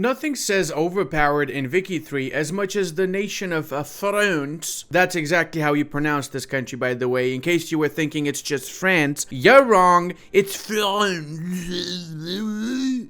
Nothing says overpowered in Wiki 3 as much as the nation of France. That's exactly how you pronounce this country, by the way. In case you were thinking it's just France, you're wrong. It's France.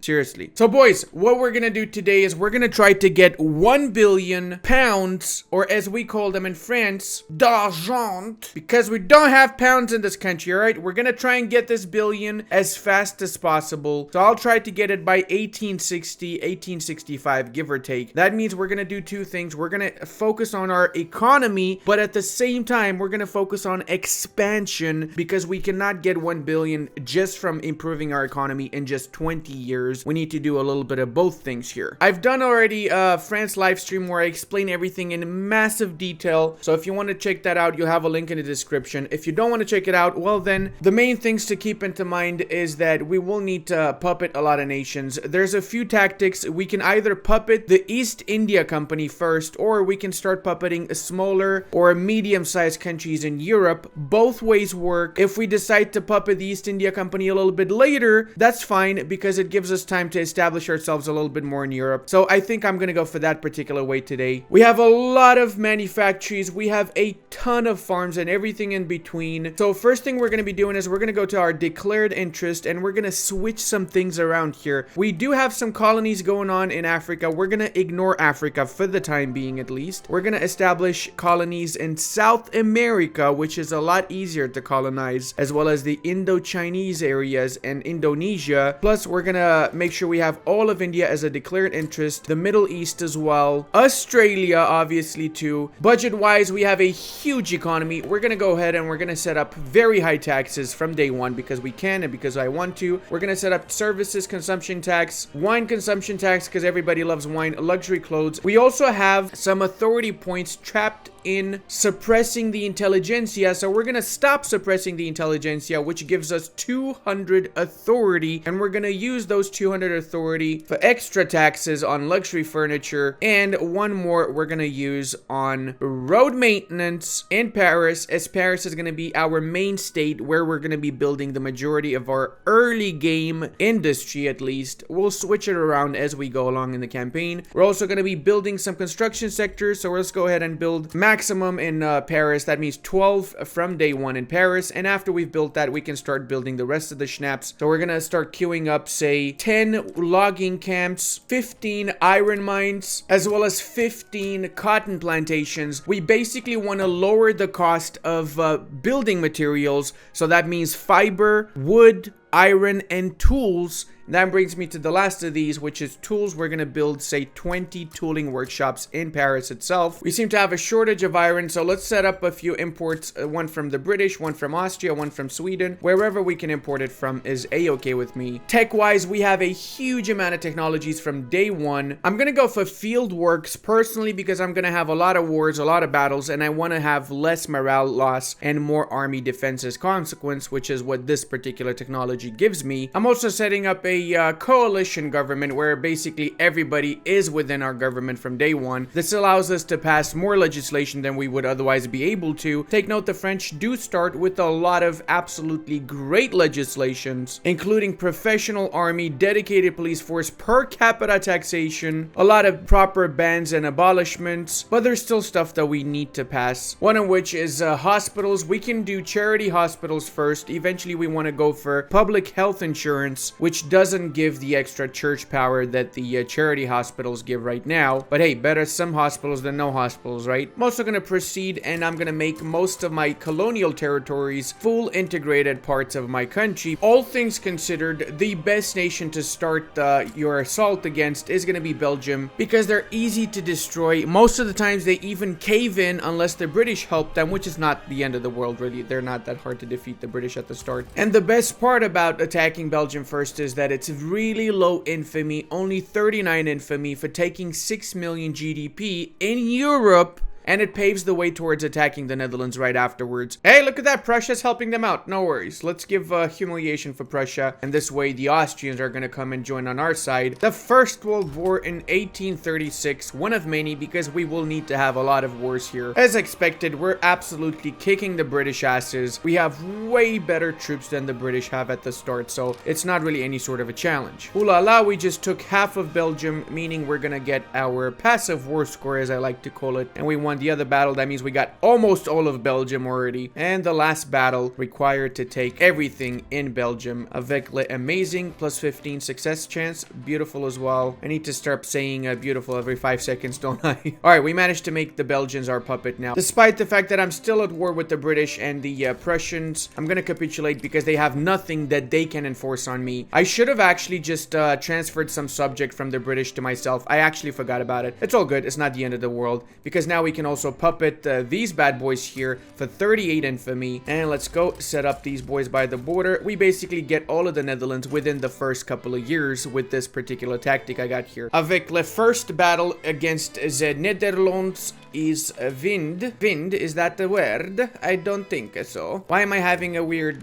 Seriously. So boys, what we're gonna do today is we're gonna try to get 1 billion pounds, or as we call them in France, d'argent, because we don't have pounds in this country, alright? We're gonna try and get this billion as fast as possible. So I'll try to get it by 1860, 1865, give or take. That means we're gonna do two things. We're gonna focus on our economy, but at the same time, we're gonna focus on expansion, because we cannot get 1 billion just from improving our economy in just 20 years. We need to do a little bit of both things here. I've done already a France live stream where I explain everything in massive detail. So if you want to check that out, you'll have a link in the description. If you don't want to check it out, well then, the main things to keep into mind is that we will need to puppet a lot of nations. There's a few tactics. We can either puppet the East India Company first, or we can start puppeting smaller or medium-sized countries in Europe. Both ways work. If we decide to puppet the East India Company a little bit later, that's fine, because it gives us time to establish ourselves a little bit more in Europe. So I think I'm gonna go for that particular way today. We have a lot of manufactories. We have a ton of farms and everything in between. So first thing we're gonna be doing is we're gonna go to our declared interest, and we're gonna switch some things around here. We do have some colonies going on in Africa. We're gonna ignore Africa for the time being, at least. We're gonna establish colonies in South America, which is a lot easier to colonize, as well as the Indo-Chinese areas and Indonesia. Plus, we're gonna make sure we have all of India as a declared interest, the Middle East as well, Australia obviously too. Budget-wise, we have a huge economy. We're gonna go ahead and we're gonna set up very high taxes from day one, because we can and because I want to. We're gonna set up services consumption tax, wine consumption tax, because everybody loves wine, luxury clothes. We also have some authority points trapped in suppressing the intelligentsia, so we're gonna stop suppressing the intelligentsia, which gives us 200 authority, and we're gonna use those 200 authority for extra taxes on luxury furniture, and one more we're gonna use on road maintenance in Paris, as Paris is gonna be our main state where we're gonna be building the majority of our early game industry. At least we'll switch it around as we go along in the campaign. We're also gonna be building some construction sectors, so let's go ahead and build maximum in Paris. That means 12 from day one in Paris, and after we've built that, we can start building the rest of the schnapps. So we're gonna start queuing up, say, 10 logging camps, 15 iron mines, as well as 15 cotton plantations. We basically want to lower the cost of building materials, so that means fiber, wood, iron, and tools. That brings me to the last of these, which is tools. We're going to build, say, 20 tooling workshops in Paris itself. We seem to have a shortage of iron, so let's set up a few imports. One from the British, one from Austria, one from Sweden. Wherever we can import it from is a-okay with me. Tech-wise, we have a huge amount of technologies from day one. I'm going to go for field works personally, because I'm going to have a lot of wars, a lot of battles, and I want to have less morale loss and more army defense as consequence, which is what this particular technology gives me. I'm also setting up a coalition government where basically everybody is within our government from day one. This allows us to pass more legislation than we would otherwise be able to. Take note, the French do start with a lot of absolutely great legislations, including professional army, dedicated police force, per capita taxation, a lot of proper bans and abolishments, but there's still stuff that we need to pass. One of which is hospitals. We can do charity hospitals first. Eventually we want to go for public health insurance, which doesn't give the extra church power that the charity hospitals give right now. But hey, better some hospitals than no hospitals, right? I'm also going to proceed, and I'm going to make most of my colonial territories full integrated parts of my country. All things considered, the best nation to start your assault against is going to be Belgium, because they're easy to destroy. Most of the times they even cave in unless the British help them, which is not the end of the world, really. They're not that hard to defeat, the British, at the start. And the best part about attacking Belgium first is that it's really low infamy, only 39 infamy for taking 6 million GDP in Europe. and it paves the way towards attacking the Netherlands right afterwards. Hey, look at that, Prussia's helping them out. No worries. Let's give humiliation for Prussia, and this way the Austrians are gonna come and join on our side. The First World War in 1836, one of many, because we will need to have a lot of wars here. As expected, we're absolutely kicking the British asses. We have way better troops than the British have at the start, so it's not really any sort of a challenge. Ooh la la, we just took half of Belgium, meaning we're gonna get our passive war score, as I like to call it, and we won the other battle. That means we got almost all of Belgium already. And the last battle required to take everything in Belgium. Avec le amazing, plus 15 success chance. Beautiful as well. I need to start saying beautiful every 5 seconds, don't I? Alright, we managed to make the Belgians our puppet now. Despite the fact that I'm still at war with the British and the Prussians, I'm gonna capitulate because they have nothing that they can enforce on me. I should have actually just transferred some subject from the British to myself. I actually forgot about it. It's all good. It's not the end of the world, because now we can also puppet these bad boys here for 38 infamy. And let's go set up these boys by the border. We basically get all of the Netherlands within the first couple of years with this particular tactic I got here. Avec le first battle against the Netherlands is wind. Wind, is that the word? I don't think so. Why am I having a weird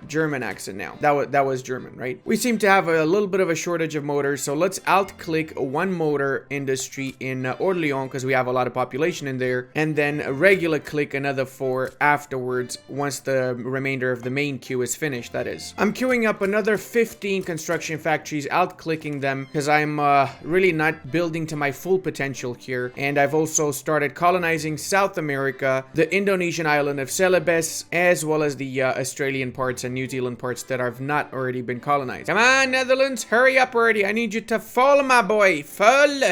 German accent now? That was German, right? We seem to have a little bit of a shortage of motors, so let's out-click one motor industry in Orleans, because we have a lot of population in there, and then regular click another 4 afterwards once the remainder of the main queue is finished, that is. I'm queuing up another 15 construction factories, out-clicking them, because I'm really not building to my full potential here, and I've also started colonizing South America, the Indonesian island of Celebes, as well as the Australian parts and New Zealand parts that have not already been colonized. Come on, Netherlands, hurry up already. I need you to fall, my boy. Fall.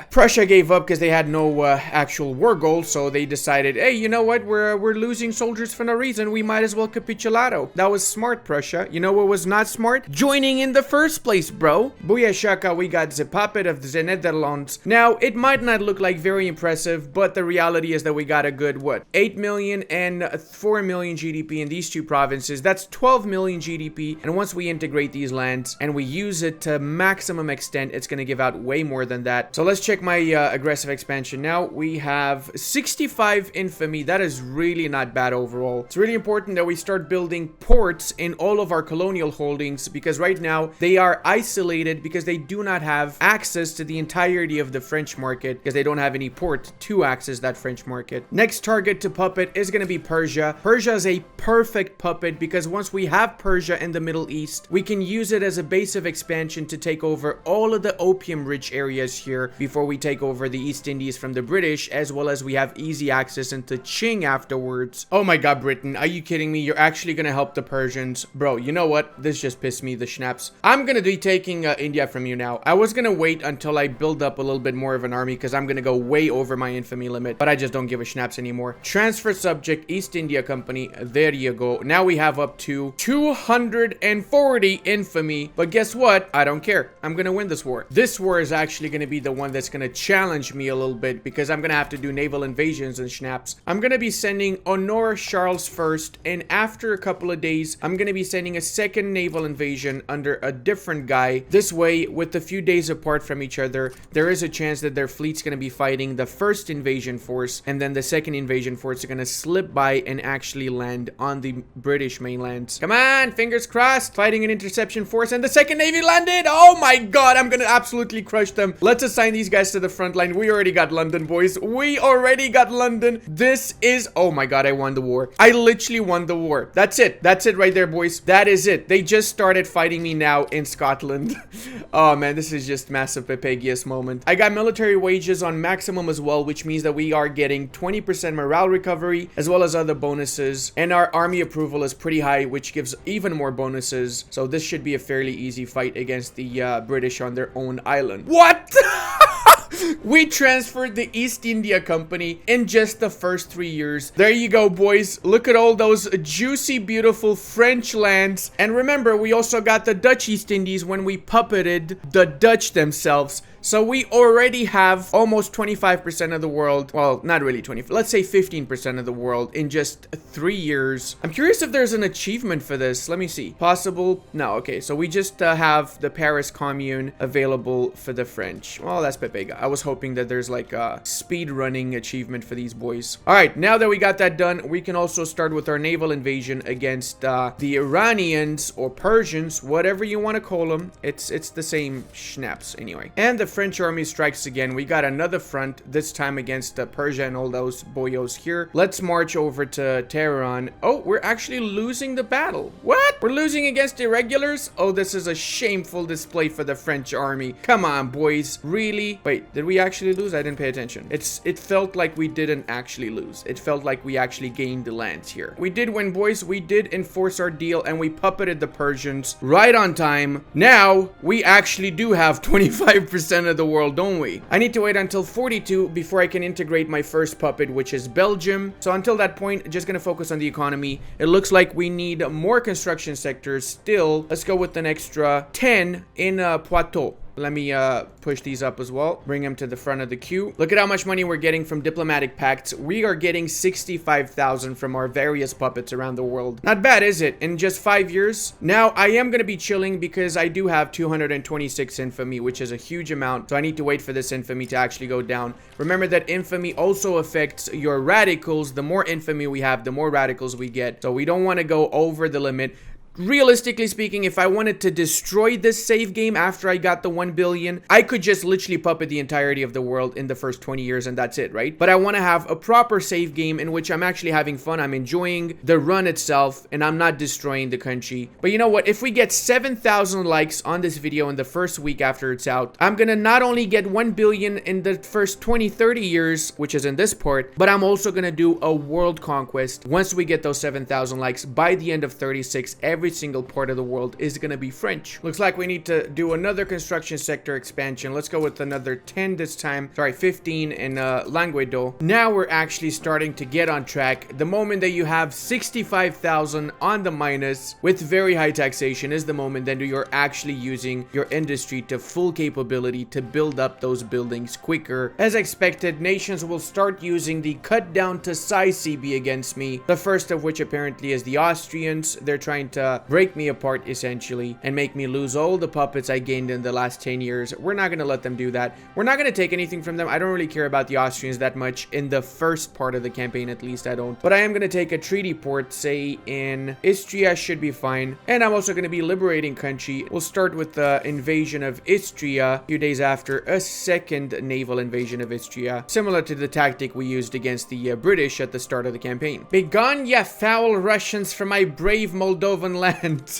Prussia gave up because they had no actual war goal, so they decided, hey, you know what? We're losing soldiers for no reason. We might as well capitulato. That was smart, Prussia. You know what was not smart? Joining in the first place, bro. Booyah shaka, we got the puppet of the Netherlands. Now, it might not look like very impressive, but the reality is that we got a good, what, 8 million and 4 million GDP in these two provinces. That's 12 million GDP, and once we integrate these lands and we use it to maximum extent, it's going to give out way more than that. So let's check my aggressive expansion now. We have 65 infamy. That is really not bad overall. It's really important that we start building ports in all of our colonial holdings, because right now they are isolated because they do not have access to the entirety of the French market, because they don't have any port to access that French market. Next target to puppet is going to be Persia. Persia is a perfect puppet because once we have Persia in the Middle East, we can use it as a base of expansion to take over all of the opium-rich areas here before we take over the East Indies from the British, as well as we have easy access into Qing afterwards. Oh my god, Britain, are you kidding me? You're actually going to help the Persians? Bro, you know what? This just pissed me the schnapps. I'm going to be taking India from you now. I was going to wait until I build up a little bit more of an army because I'm going to go way over my infamy limit, but I just don't give a schnapps anymore. Transfer subject, East India Company. There you go. Now we have up to 240 infamy, but guess what? I don't care. I'm going to win this war. This war is actually going to be the one that's going to challenge me a little bit because I'm going to have to do naval invasions and schnapps. I'm going to be sending Honor Charles first, and after a couple of days, I'm going to be sending a second naval invasion under a different guy. This way, with a few days apart from each other, there is a chance that their fleet's going to be fighting the first invasion force, and then the second invasion force are going to slip by and actually land on the British mainland. Come on, fingers crossed. Fighting an interception force, and the second navy landed. Oh my god, I'm going to absolutely crush them. Let's assign these guys to the front line. We already got London, boys. We already got London. This is... oh my god, I won the war. I literally won the war. That's it. That's it right there, boys. That is it. They just started fighting me now in Scotland. Oh man, this is just massive Pepegius moment. I got military wages on maximum as well, which means that we are getting 20% morale recovery as well as other bonuses, and our army approval is pretty high, which gives even more bonuses. So this should be a fairly easy fight against the British on their own island. What? We transferred the East India Company in just the first 3 years. There you go, boys. Look at all those juicy, beautiful French lands. And remember, we also got the Dutch East Indies when we puppeted the Dutch themselves. So we already have almost 25% of the world. Well, not really 20. Let's say 15% of the world in just 3 years. I'm curious if there's an achievement for this. Let me see. Possible? No. Okay. So we just have the Paris Commune available for the French. Well, that's Pepega. I was hoping that there's like a speed running achievement for these boys. All right. Now that we got that done, we can also start with our naval invasion against the Iranians or Persians, whatever you want to call them. It's the same schnapps anyway. And the French army strikes again. We got another front, this time against Persia and all those boyos here. Let's march over to Tehran. Oh, we're actually losing the battle. What? We're losing against irregulars? Oh, this is a shameful display for the French army. Come on, boys. Really? Wait, did we actually lose? I didn't pay attention. It felt like we didn't actually lose. It felt like we actually gained the lands here. We did win, boys. We did enforce our deal and we puppeted the Persians right on time. Now, we actually do have 25% of the world, don't we? I need to wait until 42 before I can integrate my first puppet, which is Belgium. So until that point, just gonna focus on the economy. It looks like we need more construction sectors still. Let's go with an extra 10 in Poitou. Let me push these up as well. Bring them to the front of the queue. Look at how much money we're getting from diplomatic pacts. We are getting 65,000 from our various puppets around the world. Not bad, is it? In just 5 years. Now, I am going to be chilling because I do have 226 infamy, which is a huge amount. So I need to wait for this infamy to actually go down. Remember that infamy also affects your radicals. The more infamy we have, the more radicals we get. So we don't want to go over the limit. Realistically speaking, if I wanted to destroy this save game after I got the 1 billion, I could just literally puppet the entirety of the world in the first 20 years and that's it, right? But I want to have a proper save game in which I'm actually having fun. I'm enjoying the run itself and I'm not destroying the country. But you know what? If we get 7,000 likes on this video in the first week after it's out, I'm gonna not only get 1 billion in the first 20-30 years, which is in this part, but I'm also gonna do a world conquest once we get those 7,000 likes. By the end of 36, every single part of the world is going to be French. Looks like we need to do another construction sector expansion. Let's go with another 10 this time. Sorry, 15 in Languedoc. Now we're actually starting to get on track. The moment that you have 65,000 on the minus with very high taxation is the moment that you're actually using your industry to full capability to build up those buildings quicker. As expected, nations will start using the cut down to size CB against me. The first of which apparently is the Austrians. They're trying to break me apart essentially and make me lose all the puppets I gained in the last 10 years. We're not going to let them do that. We're not going to take anything from them. I don't really care about the Austrians that much in the first part of the campaign, at least I don't. But I am going to take a treaty port, say in Istria, should be fine. And I'm also going to be liberating country. We'll start with the invasion of Istria a few days after a second naval invasion of Istria, similar to the tactic we used against the British at the start of the campaign. Begone, ye foul Russians, from my brave Moldovan land.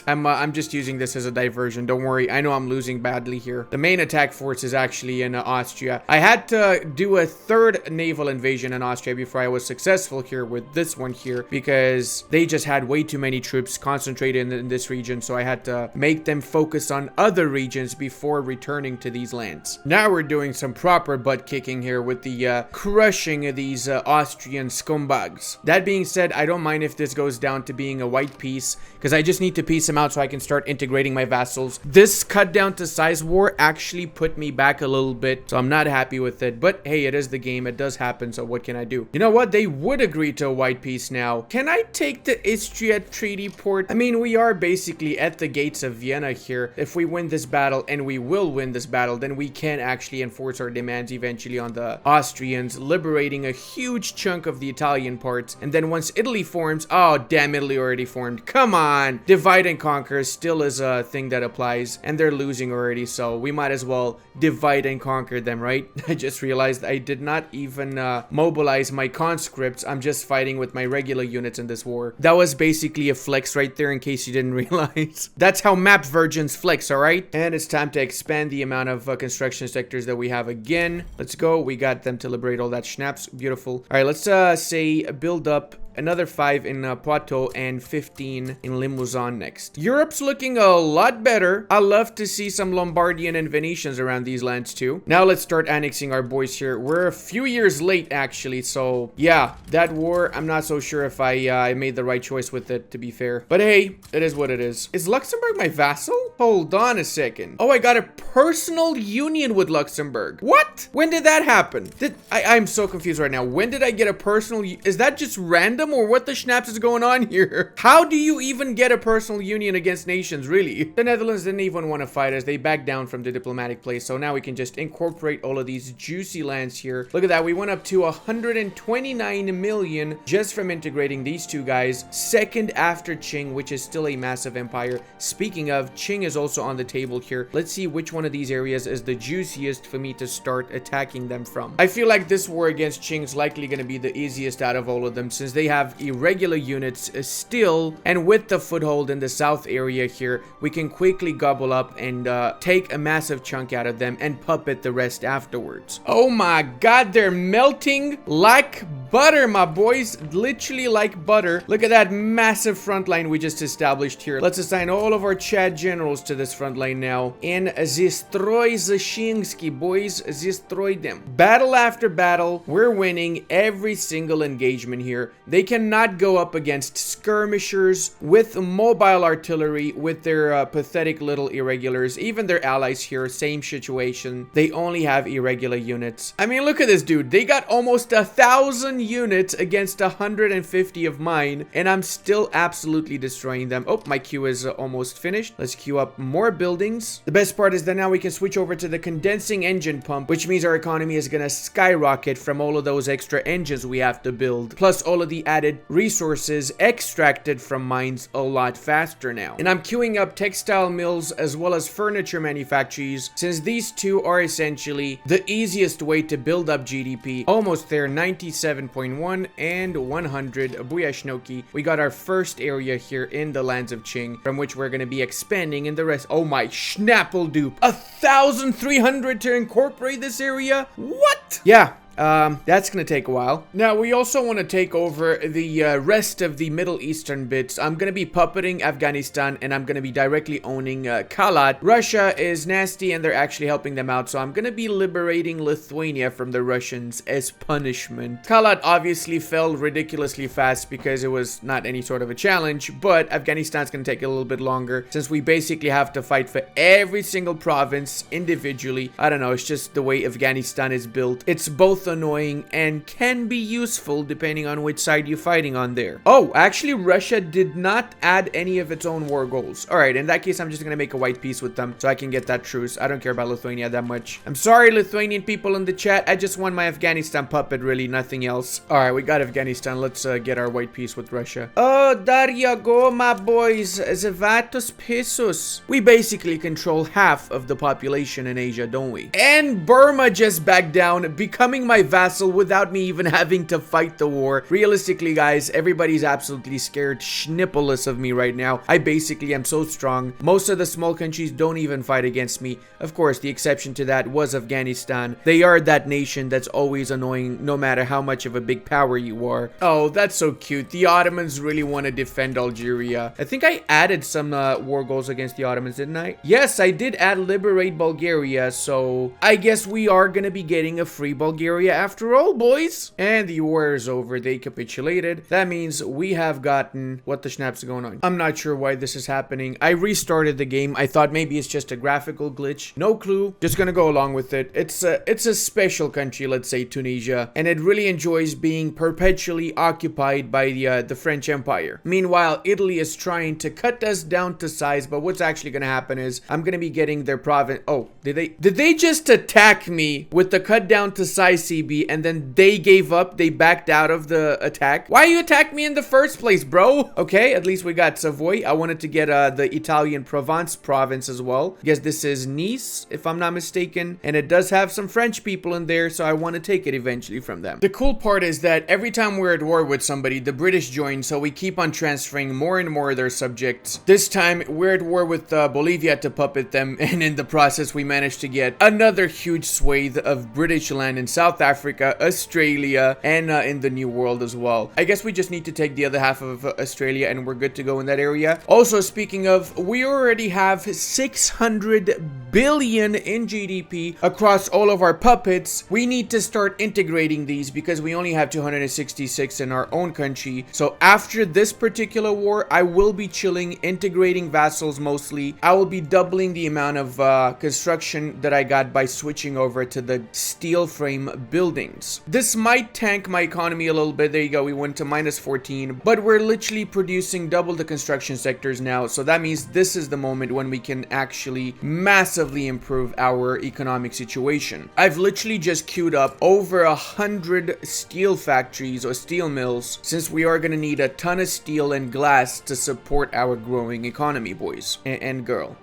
I'm just using this as a diversion. Don't worry. I know I'm losing badly here. The main attack force is actually in Austria. I had to do a third naval invasion in Austria before I was successful here with this one here because they just had way too many troops concentrated in this region. So I had to make them focus on other regions before returning to these lands. Now we're doing some proper butt kicking here with the crushing of these Austrian scumbags. That being said, I don't mind if this goes down to being a white piece because I just need to piece them out so I can start integrating my vassals. This cut down to size war actually put me back a little bit, so I'm not happy with it. But hey, it is the game. It does happen, so what can I do? You know what? They would agree to a white peace now. Can I take the Istria treaty port? I mean, we are basically at the gates of Vienna here. If we win this battle, and we will win this battle, then we can actually enforce our demands eventually on the Austrians, liberating a huge chunk of the Italian parts. And then once Italy forms, oh damn, Italy already formed. Come on. Divide and conquer still is a thing that applies, and they're losing already, so we might as well divide and conquer them, right? I just realized I did not even mobilize my conscripts. I'm just fighting with my regular units in this war. That was basically a flex right there, in case you didn't realize. That's how map virgins flex, all right? And it's time to expand the amount of construction sectors that we have again. Let's go. We got them to liberate all that schnapps. Beautiful. All right, let's say build up another 5 in Poitou and 15 in Limousin next. Europe's looking a lot better. I love to see some Lombardian and Venetians around these lands too. Now let's start annexing our boys here. We're a few years late actually, so yeah, that war, I'm not so sure if I made the right choice with it, to be fair. But hey, it is what it is. Is Luxembourg my vassal? Hold on a second. Oh, I got a personal union with Luxembourg. What? When did that happen? I'm so confused right now. When did I get a personal? Is that just random or what the schnapps is going on here? How do you even get a personal union against nations, really? The Netherlands didn't even want to fight us. They backed down from the diplomatic place. So now we can just incorporate all of these juicy lands here. Look at that. We went up to 129 million just from integrating these two guys. Second after Qing, which is still a massive empire. Speaking of, Qing is also on the table here. Let's see which one of these areas is the juiciest for me to start attacking them from. I feel like this war against Qing is likely going to be the easiest out of all of them since they have irregular units still, and with the foothold in the south area here, we can quickly gobble up and take a massive chunk out of them and puppet the rest afterwards. Oh my god, they're melting like butter, my boys. Literally like butter. Look at that massive front line we just established here. Let's assign all of our Chad generals to this front line now and destroy Zashinsky, boys. Destroy them. Battle after battle, we're winning every single engagement here. They cannot go up against skirmishers with mobile artillery with their pathetic little irregulars. Even their allies here, same situation. They only have irregular units. I mean, look at this dude. They got almost 1,000 units against 150 of mine, and I'm still absolutely destroying them. Oh, my queue is almost finished. Let's queue up more buildings. The best part is that now we can switch over to the condensing engine pump, which means our economy is gonna skyrocket from all of those extra engines we have to build, plus all of the added resources extracted from mines a lot faster now. And I'm queuing up textile mills as well as furniture manufactories, since these two are essentially the easiest way to build up GDP. Almost there, 97.1 and 100. Buyashnoki. We got our first area here in the lands of Qing, from which we're going to be expanding in the rest. Oh my schnapple dupe. 1,300 to incorporate this area? What? Yeah. That's gonna take a while. Now, we also want to take over the rest of the Middle Eastern bits. I'm gonna be puppeting Afghanistan, and I'm gonna be directly owning Kalat. Russia is nasty, and they're actually helping them out, so I'm gonna be liberating Lithuania from the Russians as punishment. Kalat obviously fell ridiculously fast because it was not any sort of a challenge, but Afghanistan's gonna take a little bit longer, since we basically have to fight for every single province individually. I don't know, it's just the way Afghanistan is built. It's both annoying and can be useful depending on which side you're fighting on there. Oh, actually Russia did not add any of its own war goals. All right, in that case, I'm just gonna make a white peace with them so I can get that truce. I don't care about Lithuania that much. I'm sorry, Lithuanian people in the chat. I just want my Afghanistan puppet, really, nothing else. All right, we got Afghanistan. Let's get our white peace with Russia. Oh, there you go, my boys. Zavatos pesos. We basically control half of the population in Asia, don't we? And Burma just backed down, becoming my vassal without me even having to fight the war. Realistically, guys, everybody's absolutely scared schnippeless of me right now. I basically am so strong. Most of the small countries don't even fight against me. Of course, the exception to that was Afghanistan. They are that nation that's always annoying no matter how much of a big power you are. Oh, that's so cute. The Ottomans really want to defend Algeria. I think I added some war goals against the Ottomans, didn't I? Yes, I did add liberate Bulgaria, so I guess we are gonna be getting a free Bulgaria after all, boys. And the war is over. They capitulated. That means we have gotten... What the schnaps going on? I'm not sure why this is happening. I restarted the game. I thought maybe it's just a graphical glitch. No clue. Just gonna go along with it. It's a special country, let's say Tunisia, and it really enjoys being perpetually occupied by the French Empire. Meanwhile, Italy is trying to cut us down to size, but what's actually gonna happen is I'm gonna be getting their province... Oh, did they just attack me with the cut down to size CB, and then they gave up? They backed out of the attack? Why you attack me in the first place, bro? Okay, at least we got Savoy. I wanted to get the Italian Provence province as well. I guess this is Nice, if I'm not mistaken, and it does have some French people in there, so I want to take it eventually from them. The cool part is that every time we're at war with somebody, the British join, so we keep on transferring more and more of their subjects. This time, we're at war with Bolivia to puppet them, and in the process, we managed to get another huge swathe of British land in South South Africa, Australia, and in the New World as well. I guess we just need to take the other half of Australia and we're good to go in that area. Also, speaking of, we already have 600 billion in GDP across all of our puppets. We need to start integrating these because we only have 266 in our own country. So after this particular war, I will be chilling, integrating vassals mostly. I will be doubling the amount of construction that I got by switching over to the steel frame buildings. This might tank my economy a little bit. There you go, we went to -14, but we're literally producing double the construction sectors now. So that means this is the moment when we can actually massively improve our economic situation. I've literally just queued up over 100 steel factories or steel mills, since we are going to need a ton of steel and glass to support our growing economy, boys and girl.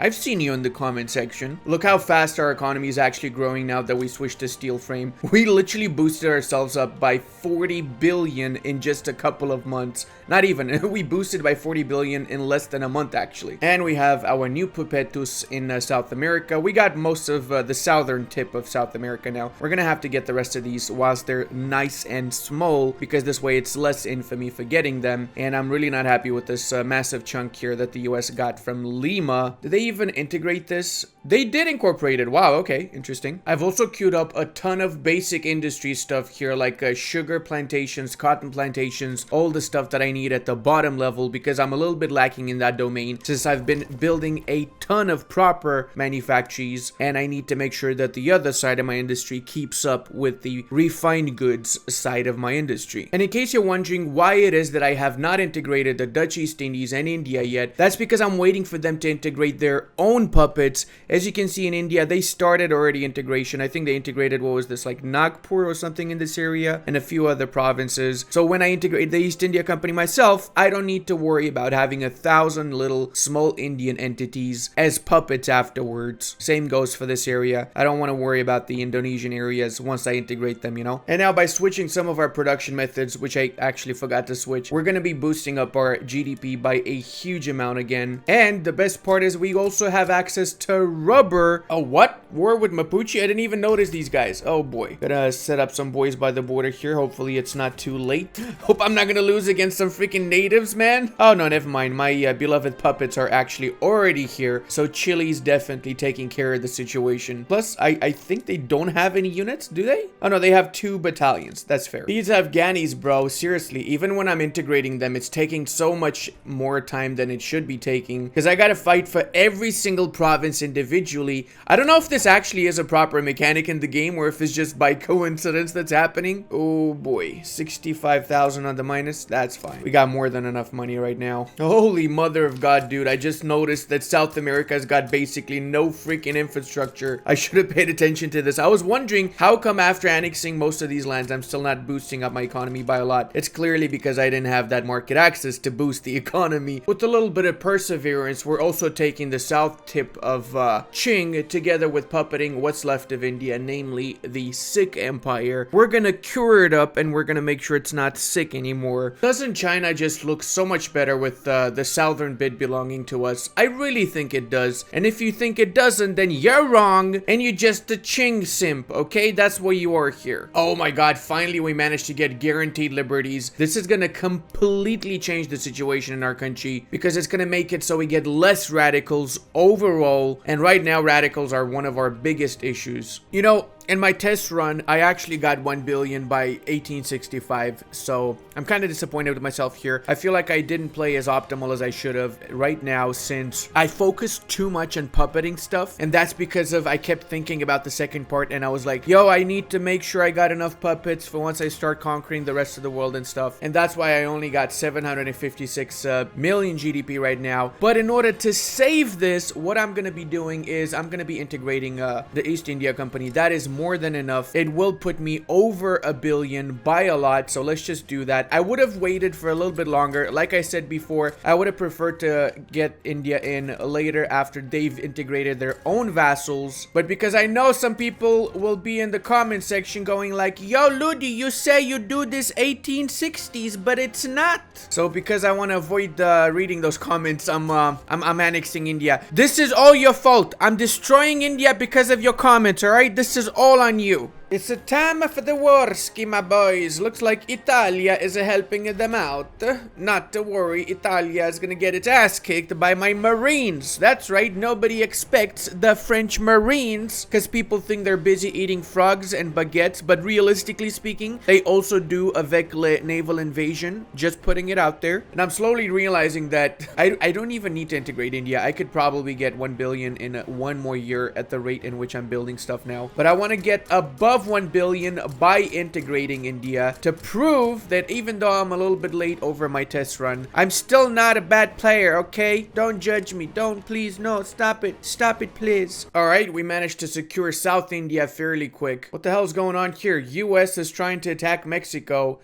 I've seen you in the comment section. Look how fast our economy is actually growing now that we switched to steel frame. We literally boosted ourselves up by 40 billion in just a couple of months. Not even, we boosted by 40 billion in less than a month actually. And we have our new pupetus in South America. We got most of the southern tip of South America now. We're gonna have to get the rest of these whilst they're nice and small, because this way it's less infamy for getting them. And I'm really not happy with this massive chunk here that the US got from Lima. Did they even integrate this? They did incorporate it. Wow, okay, interesting. I've also queued up a ton of basic industry stuff here, like sugar plantations, cotton plantations, all the stuff that I need at the bottom level, because I'm a little bit lacking in that domain since I've been building a ton of proper manufactories, and I need to make sure that the other side of my industry keeps up with the refined goods side of my industry. And in case you're wondering why it is that I have not integrated the Dutch East Indies and India yet, that's because I'm waiting for them to integrate their own puppets. As you can see in India, they started already integration. I think they integrated, what was this, like Nagpur or something in this area, and a few other provinces. So when I integrate the East India Company myself, I don't need to worry about having 1,000 little small Indian entities as puppets afterwards. Same goes for this area. I don't want to worry about the Indonesian areas once I integrate them, you know? And now by switching some of our production methods, which I actually forgot to switch, we're going to be boosting up our GDP by a huge amount again. And the best part is we also have access to rubber. Oh, what? War with Mapuche? I didn't even notice these guys. Oh boy. Gotta set up some boys by the border here. Hopefully it's not too late. Hope I'm not gonna lose against some freaking natives, man. Oh no, never mind. My beloved puppets are actually already here. So Chile's definitely taking care of the situation. Plus, I think they don't have any units, do they? Oh no, they have 2 battalions. That's fair. These Afghanis, bro, seriously, even when I'm integrating them, it's taking so much more time than it should be taking, because I gotta fight for every single province individually. I don't know if this actually is a proper mechanic in the game or if it's just by coincidence that's happening. Oh boy, 65,000 on the minus. That's fine. We got more than enough money right now. Holy mother of God, dude. I just noticed that South America's got basically no freaking infrastructure. I should have paid attention to this. I was wondering how come after annexing most of these lands, I'm still not boosting up my economy by a lot. It's clearly because I didn't have that market access to boost the economy. With a little bit of perseverance, we're also taking the south tip of Qing together with puppeting what's left of India, namely the Sikh Empire. We're gonna cure it up and we're gonna make sure it's not sick anymore. Doesn't China just look so much better with the southern bit belonging to us? I really think it does. And if you think it doesn't, then you're wrong and you're just a Qing simp, okay? That's what you are here. Oh my god, finally we managed to get guaranteed liberties. This is gonna completely change the situation in our country because it's gonna make it so we get less radicals overall. And right now, radicals are one of our biggest issues. You know, in my test run, I actually got 1 billion by 1865, so I'm kind of disappointed with myself here. I feel like I didn't play as optimal as I should have right now since I focused too much on puppeting stuff, and that's because of I kept thinking about the second part and I was like, yo, I need to make sure I got enough puppets for once I start conquering the rest of the world and stuff, and that's why I only got 756 million GDP right now. But in order to save this, what I'm gonna be doing is I'm gonna be integrating the East India Company. That is more than enough. It will put me over 1 billion by a lot, so let's just do that. I would have waited for a little bit longer. Like I said before, I would have preferred to get India in later after they've integrated their own vassals, but because I know some people will be in the comment section going like, yo Ludi, you say you do this 1860s, but it's not. So because I want to avoid reading those comments, I'm annexing India. This is all your fault. I'm destroying India because of your comments, all right? This is all on you. It's a time for the warski, my boys. Looks like Italia is helping them out. Not to worry, Italia is gonna get its ass kicked by my Marines. That's right, nobody expects the French Marines, because people think they're busy eating frogs and baguettes, but realistically speaking, they also do avec le naval invasion. Just putting it out there. And I'm slowly realizing that I don't even need to integrate India. I could probably get 1 billion in 1 more year at the rate in which I'm building stuff now. But I want to get above 1 billion by integrating India to prove that even though I'm a little bit late over my test run, I'm still not a bad player, okay? Don't judge me. Don't, please. No, stop it. Stop it, please. Alright, we managed to secure South India fairly quick. What the hell's going on here? US is trying to attack Mexico.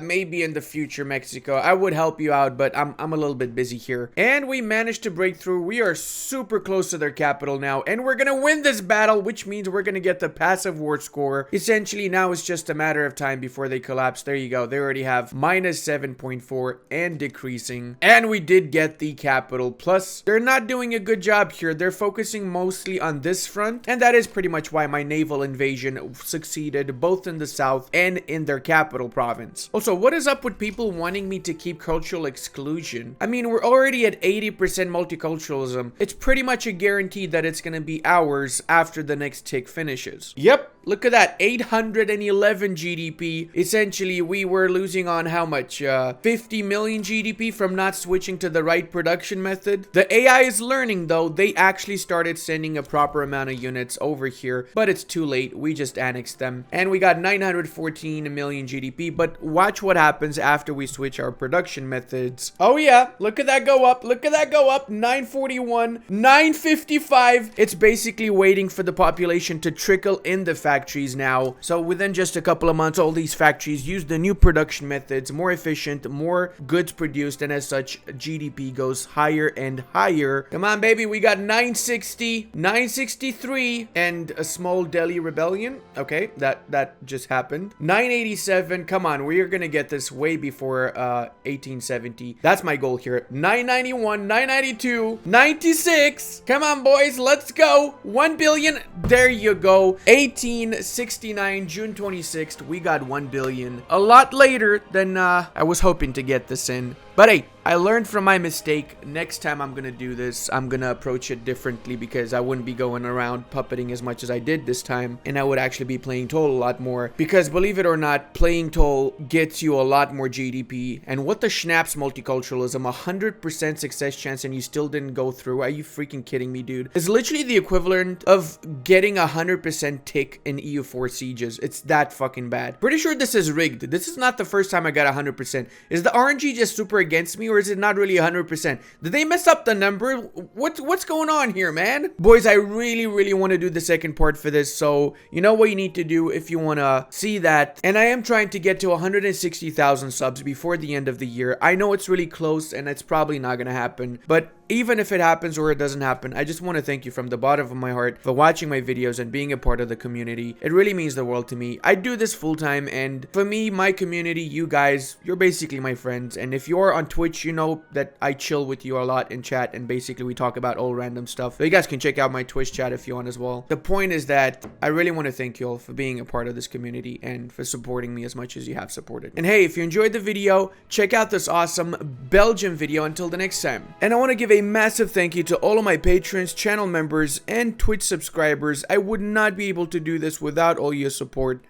Maybe in the future, Mexico. I would help you out, but I'm a little bit busy here. And we managed to break through. We are super close to their capital now, and we're gonna win this battle, which means we're gonna get the passive war score. Essentially, now it's just a matter of time before they collapse. There you go. They already have minus 7.4 and decreasing. And we did get the capital. Plus, they're not doing a good job here. They're focusing mostly on this front, and that is pretty much why my naval invasion succeeded both in the south and in their capital province. Also, what is up with people wanting me to keep cultural exclusion? I mean, we're already at 80% multiculturalism. It's pretty much a guarantee that it's gonna be ours after the next tick finishes. Yep. Look at that, 811 GDP. Essentially, we were losing on how much? 50 million GDP from not switching to the right production method. The AI is learning though. They actually started sending a proper amount of units over here, but it's too late. We just annexed them. And we got 914 million GDP, but watch what happens after we switch our production methods. Oh yeah, look at that go up. Look at that go up. 941, 955. It's basically waiting for the population to trickle in the factories now. So within just a couple of months, all these factories use the new production methods, more efficient, more goods produced, and as such, GDP goes higher and higher. Come on, baby, we got 960, 963, and a small Delhi rebellion. Okay, that just happened. 987, come on, we are gonna get this way before 1870. That's my goal here. 991, 992, 96. Come on, boys, let's go. 1 billion. There you go. 1869, June 26th, we got 1 billion. A lot later than I was hoping to get this in. But hey, I learned from my mistake. Next time I'm gonna do this, I'm gonna approach it differently because I wouldn't be going around puppeting as much as I did this time, and I would actually be playing Toll a lot more, because believe it or not, playing Toll gets you a lot more GDP. And what the schnaps multiculturalism, 100% success chance and you still didn't go through? Are you freaking kidding me, dude? It's literally the equivalent of getting 100% tick in EU4 sieges. It's that fucking bad. Pretty sure this is rigged. This is not the first time I got 100%. Is the RNG just super against me, or is it not really 100%? Did they mess up the number? What's going on here, man? Boys, I really want to do the second part for this, so you know what you need to do if you want to see that. And I am trying to get to 160,000 subs before the end of the year. I know it's really close and it's probably not gonna happen, but even if it happens or it doesn't happen, I just want to thank you from the bottom of my heart for watching my videos and being a part of the community. It really means the world to me. I do this full time, and for me, my community, you guys, you're basically my friends. And if you're on Twitch, you know that I chill with you a lot in chat, and basically we talk about all random stuff. So you guys can check out my Twitch chat if you want as well. The point is that I really want to thank you all for being a part of this community and for supporting me as much as you have supported. And hey, if you enjoyed the video, check out this awesome Belgium video until the next time. And I want to give a massive thank you to all of my patrons, channel members, and Twitch subscribers. I would not be able to do this without all your support.